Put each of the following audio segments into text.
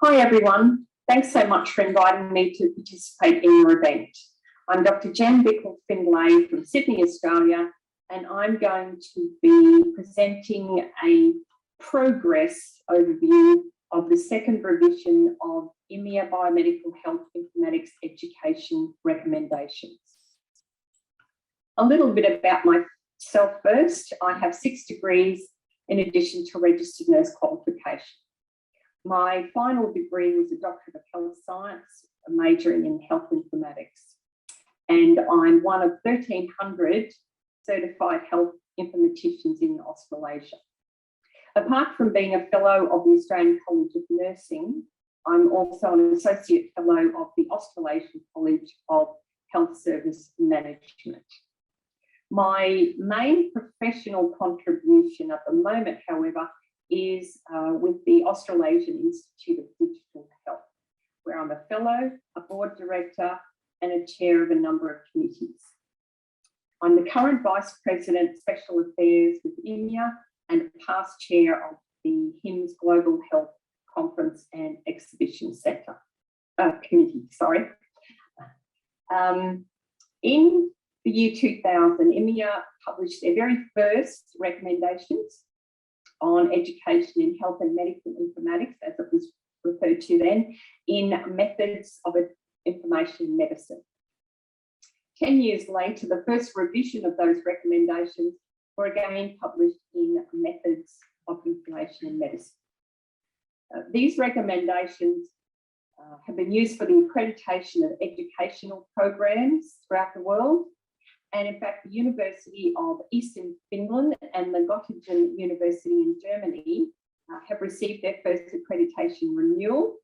Hi everyone, thanks so much for inviting me to participate in your event. I'm Dr. Jen Bichel-findlay from Sydney, Australia, and I'm going to be presenting a progress overview of the second revision of IMIA Biomedical Health Informatics Education Recommendations. A little bit about myself first. I have 6 degrees in addition to registered nurse qualification. My final degree was a Doctorate of Health Science, majoring in Health Informatics. And I'm one of 1,300 certified health informaticians in Australasia. Apart from being a fellow of the Australian College of Nursing, I'm also an associate fellow of the Australasian College of Health Service Management. My main professional contribution at the moment, however, is with the Australasian Institute of Digital Health, where I'm a fellow, a board director, and a chair of a number of committees. I'm the current Vice President, Special Affairs with IMIA and past chair of the HIMSS Global Health Conference and Exhibition Centre Committee. In the year 2000, IMIA published their very first recommendations on education in health and medical informatics, as it was referred to then, in methods of information medicine. 10 years later, the first revision of those recommendations were again published in methods of information in medicine. These recommendations have been used for the accreditation of educational programs throughout the world. And in fact, the University of Eastern Finland and the Göttingen University in Germany have received their first accreditation renewal.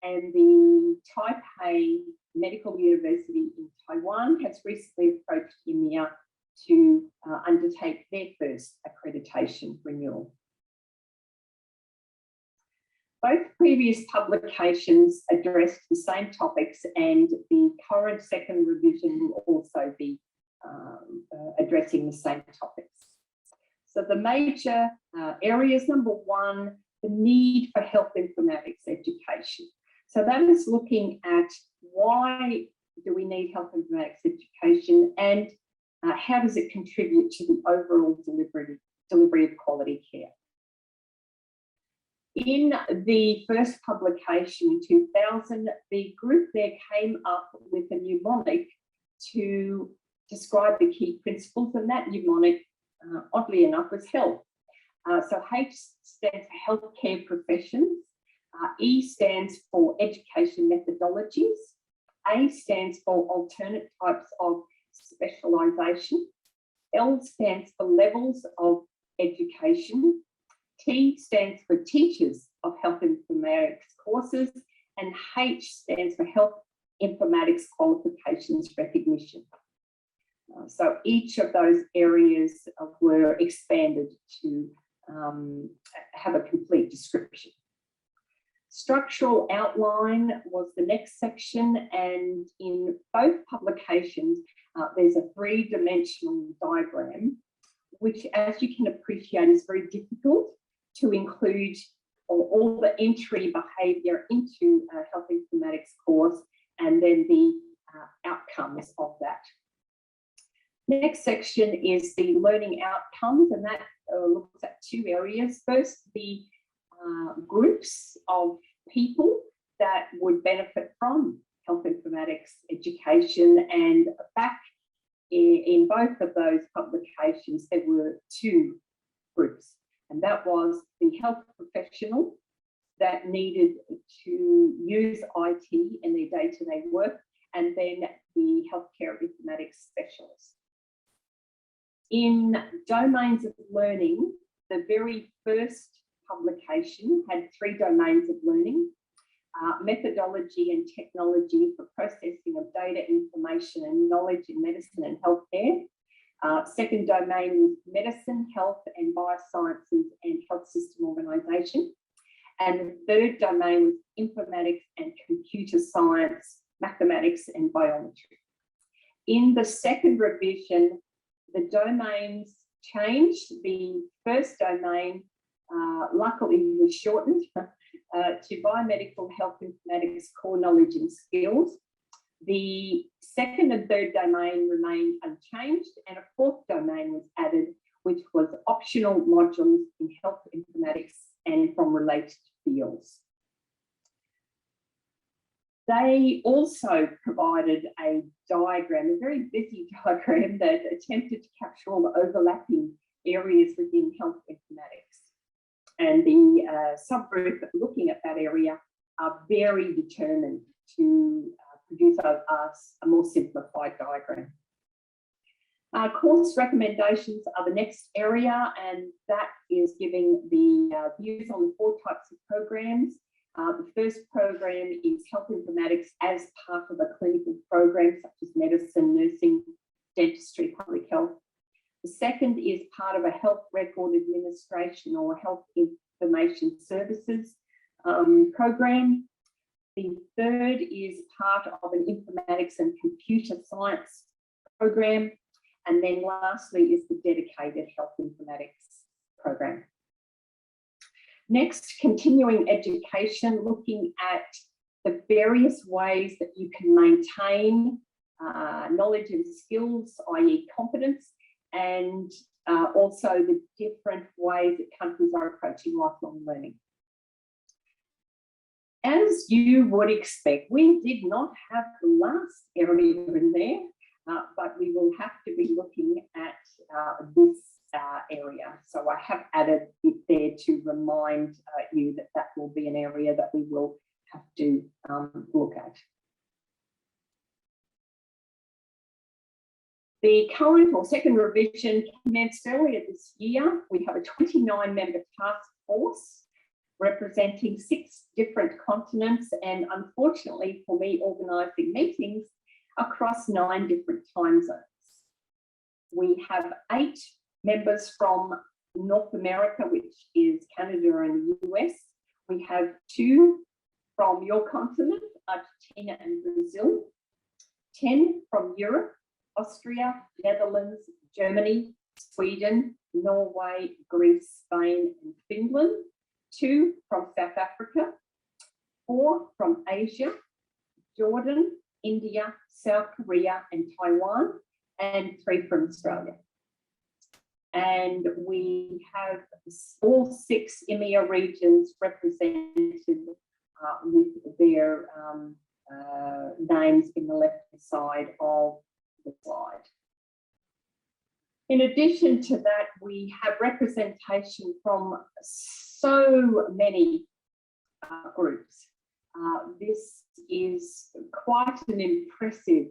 And the Taipei Medical University in Taiwan has recently approached IMIA to undertake their first accreditation renewal. Both previous publications addressed the same topics, and the current second revision will also be addressing the same topics. So the major areas, number one, the need for health informatics education. So that is looking at why do we need health informatics education, and how does it contribute to the overall delivery of quality care. In the first publication in 2000, the group there came up with a mnemonic to describe the key principles, and that mnemonic, oddly enough, was health. So H stands for healthcare professions, E stands for education methodologies, A stands for alternate types of specialisation, L stands for levels of education, T stands for teachers of health informatics courses, and H stands for health informatics qualifications recognition. So each of those areas were expanded to have a complete description. Structural outline was the next section, and in both publications, there's a 3-dimensional diagram, which, as you can appreciate, is very difficult to include all the entry behaviour into a health informatics course and then the outcomes of that. Next section is the learning outcomes, and that looks at 2 areas. First, the groups of people that would benefit from health informatics education, and back in both of those publications, there were 2 groups, and that was the health professional that needed to use IT in their day-to-day work, and then the healthcare informatics specialists. In domains of learning, the very first publication had 3 domains of learning: methodology and technology for processing of data, information and knowledge in medicine and healthcare. Second domain was medicine, health and biosciences and health system organisation. And the third domain was informatics and computer science, mathematics and biometry. In the second revision, the domains changed. The first domain luckily was shortened to Biomedical Health Informatics Core Knowledge and Skills. The second and third domain remained unchanged, and a fourth domain was added, which was optional modules in health informatics and from related fields. They also provided a diagram, a very busy diagram that attempted to capture all the overlapping areas within health informatics. And the subgroup looking at that area are very determined to produce a more simplified diagram. Course recommendations are the next area, and that is giving the views on the 4 types of programs. The first program is health informatics as part of a clinical program, such as medicine, nursing, dentistry, public health. The second is part of a health record administration or health information services program. The third is part of an informatics and computer science program. And then lastly is the dedicated health informatics program. Next, continuing education, looking at the various ways that you can maintain knowledge and skills, i.e. competence, and also the different ways that countries are approaching lifelong learning. As you would expect, we did not have the last area in there, but we will have to be looking at this area. So I have added it there to remind you that that will be an area that we will have to look at. The current or second revision commenced earlier this year. We have a 29-member task force representing 6 different continents, and unfortunately for me, organising meetings across 9 different time zones. We have 8 members from North America, which is Canada and the US. We have 2 from your continent, Argentina and Brazil, 10 from Europe, Austria, Netherlands, Germany, Sweden, Norway, Greece, Spain, and Finland, 2 from South Africa, 4 from Asia, Jordan, India, South Korea, and Taiwan, and 3 from Australia. And we have all 6 IMIA regions represented with their names in the left side of the slide. In addition to that, we have representation from so many groups. This is quite an impressive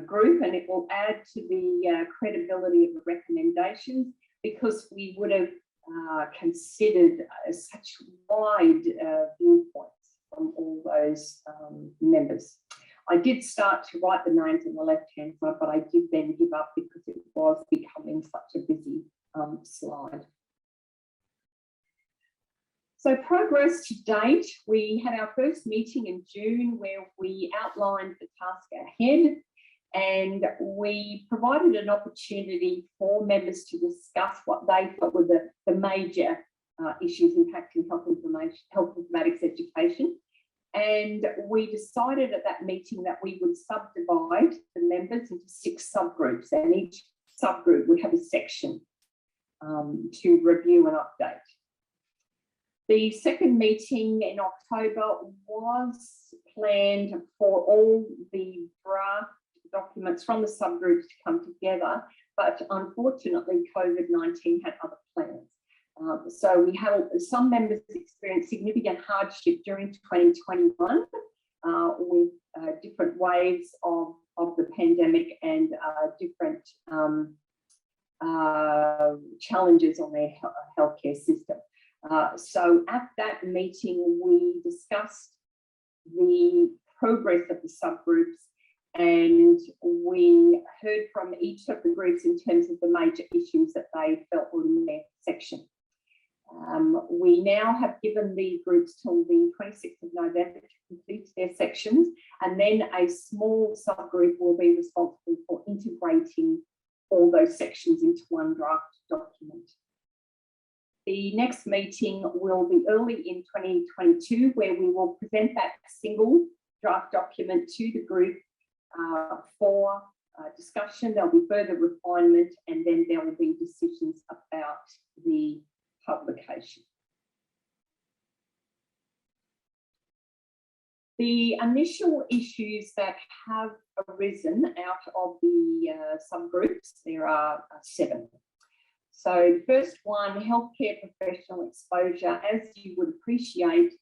group, and it will add to the credibility of the recommendations, because we would have considered such wide viewpoints from all those members. I did start to write the names on the left-hand side, but I did then give up because it was becoming such a busy slide. So progress to date, we had our first meeting in June where we outlined the task ahead, and we provided an opportunity for members to discuss what they thought were the major issues impacting health informatics education. And we decided at that meeting that we would subdivide the members into 6 subgroups, and each subgroup would have a section to review and update. The second meeting in October was planned for all the draft documents from the subgroups to come together, but unfortunately COVID-19 had other plans. So we had some members experience significant hardship during 2021 with different waves of the pandemic and different challenges on their healthcare system. So at that meeting, we discussed the progress of the subgroups, and we heard from each of the groups in terms of the major issues that they felt were in their section. We now have given the groups till the 26th of November to complete their sections, and then a small subgroup will be responsible for integrating all those sections into one draft document. The next meeting will be early in 2022, where we will present that single draft document to the group for discussion. There'll be further refinement, and then there will be decisions about the publication. The initial issues that have arisen out of the subgroups, there are 7. So the first one, healthcare professional exposure. As you would appreciate,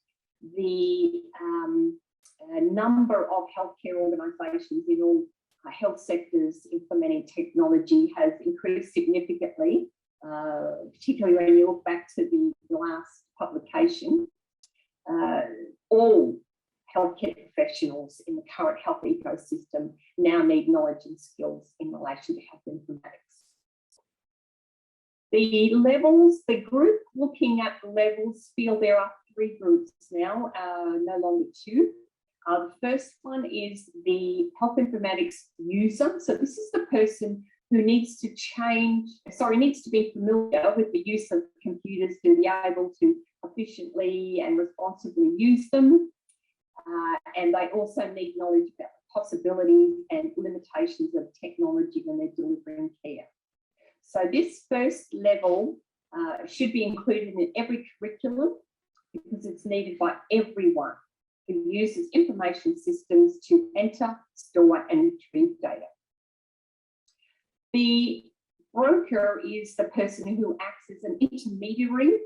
the number of healthcare organisations in all health sectors implementing technology has increased significantly, particularly when you look back to the last publication. All healthcare professionals in the current health ecosystem now need knowledge and skills in relation to health informatics. The levels, the group looking at the levels feel there are 3 groups now, no longer 2. The first one is the health informatics user. So this is the person who needs to needs to be familiar with the use of computers to be able to efficiently and responsibly use them. And they also need knowledge about the possibilities and limitations of technology when they're delivering care. So this first level should be included in every curriculum because it's needed by everyone who uses information systems to enter, store, and retrieve data. The broker is the person who acts as an intermediary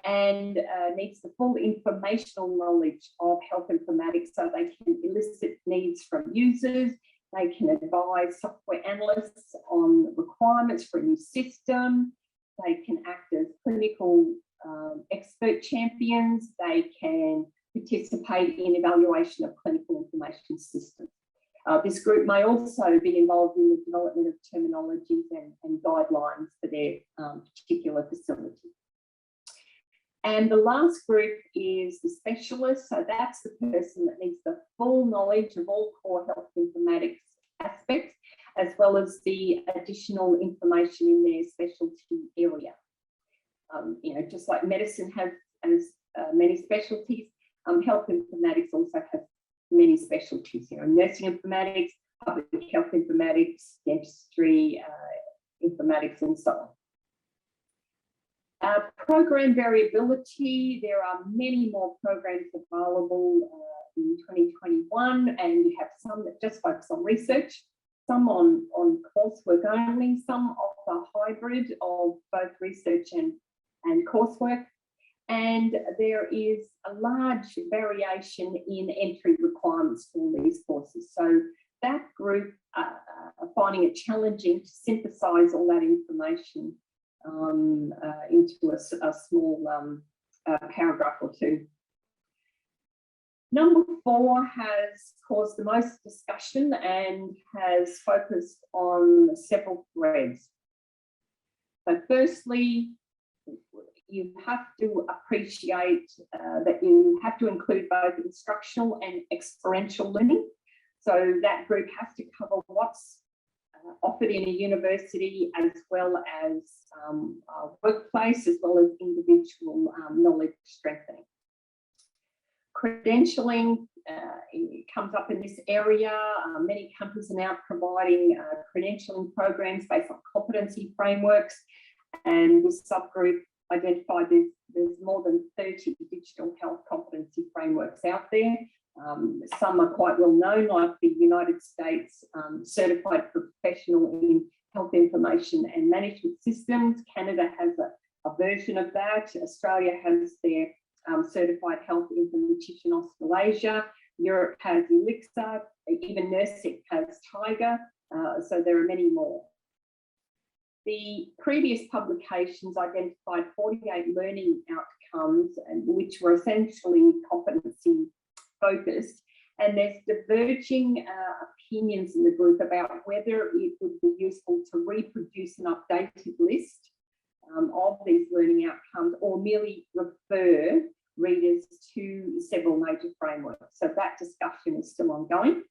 and needs the full informational knowledge of health informatics so they can elicit needs from users. They can advise software analysts on requirements for a new system. They can act as clinical expert champions. They can participate in evaluation of clinical information systems. This group may also be involved in the development of terminologies and guidelines for their particular facility. And the last group is the specialist. So that's the person that needs the full knowledge of all core health informatics aspects, as well as the additional information in their specialty area. Just like medicine has many specialties, health informatics also has many specialties. Nursing informatics, public health informatics, dentistry, informatics, and so on. Program variability, there are many more programs available in 2021, and you have some that just focus on research, some on coursework only, some offer a hybrid of both research and coursework, and there is a large variation in entry requirements for these courses. So that group are finding it challenging to synthesize all that information into a small paragraph or 2. Number 4 has caused the most discussion and has focused on several threads. So firstly, you have to appreciate that you have to include both instructional and experiential learning. So that group has to cover what's offered in a university, as well as workplace, as well as individual knowledge strengthening. Credentialing comes up in this area. Many companies are now providing credentialing programs based on competency frameworks, and this subgroup identified there's more than 30 digital health competency frameworks out there. Some are quite well known, like the United States Certified Professional in Health Information and Management Systems. Canada has a version of that. Australia has their Certified Health Informatician Australasia. Europe has Elixir. Even NERSIC has Tiger. So there are many more. The previous publications identified 48 learning outcomes, which were essentially competency focused, and there's diverging opinions in the group about whether it would be useful to reproduce an updated list of these learning outcomes or merely refer readers to several major frameworks. So that discussion is still ongoing.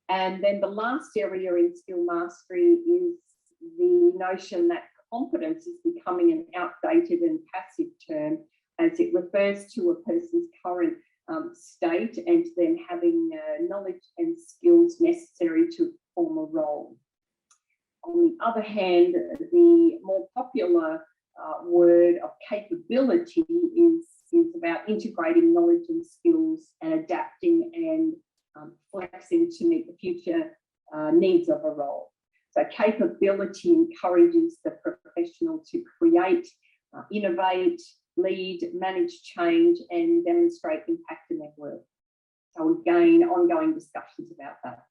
And then the last area in skill mastery is the notion that competence is becoming an outdated and passive term, as it refers to a person's current state and then having knowledge and skills necessary to perform a role. On the other hand, the more popular word of capability is about integrating knowledge and skills and adapting and flexing to meet the future needs of a role. So capability encourages the professional to create, innovate, lead, manage change, and demonstrate impact in their work. So again, ongoing discussions about that.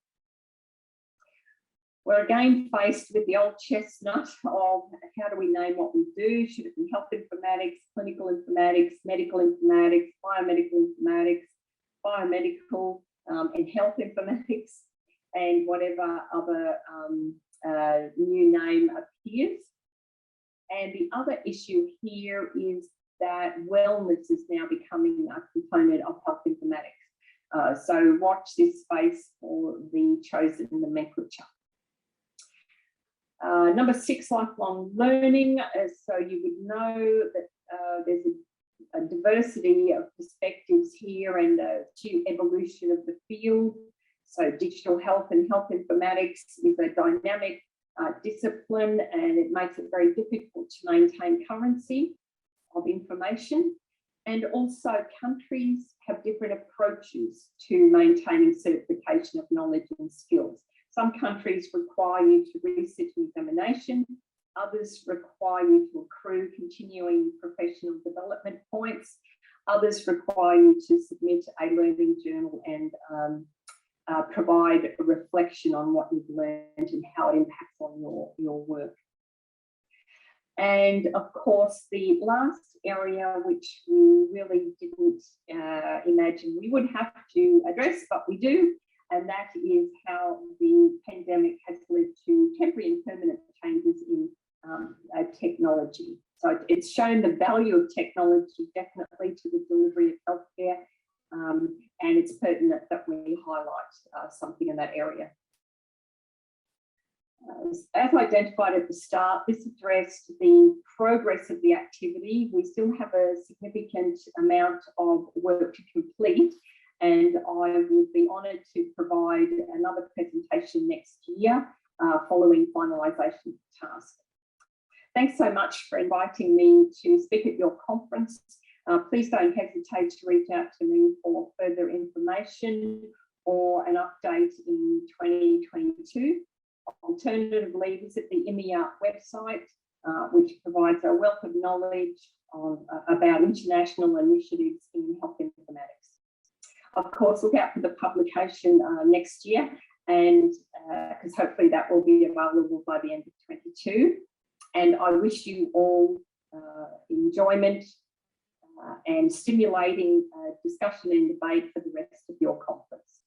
We're again faced with the old chestnut of how do we name what we do? Should it be health informatics, clinical informatics, medical informatics, biomedical informatics, biomedical and health informatics, and whatever other new name appears. And the other issue here is that wellness is now becoming a component of health informatics. So watch this space for the chosen nomenclature. Number 6, lifelong learning. So you would know that there's a diversity of perspectives here and a evolution of the field. So digital health and health informatics is a dynamic discipline, and it makes it very difficult to maintain currency of information. And also countries have different approaches to maintaining certification of knowledge and skills. Some countries require you to resit an examination. Others require you to accrue continuing professional development points. Others require you to submit a learning journal and provide a reflection on what you've learned and how it impacts on your work. And of course, the last area which we really didn't imagine we would have to address, but we do, and that is how the pandemic has led to temporary and permanent changes in technology. So it's shown the value of technology definitely to the delivery of healthcare, and it's pertinent that we highlight something in that area. As identified at the start, this addressed the progress of the activity. We still have a significant amount of work to complete, and I would be honoured to provide another presentation next year following finalisation of the task. Thanks so much for inviting me to speak at your conference. Please don't hesitate to reach out to me for further information or an update in 2022. Alternatively, visit the IMIA website, which provides a wealth of knowledge about international initiatives in health informatics. Of course, look out for the publication next year, and because hopefully that will be available by the end of 2022. And I wish you all enjoyment and stimulating discussion and debate for the rest of your conference.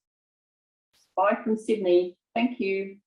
Bye from Sydney. Thank you.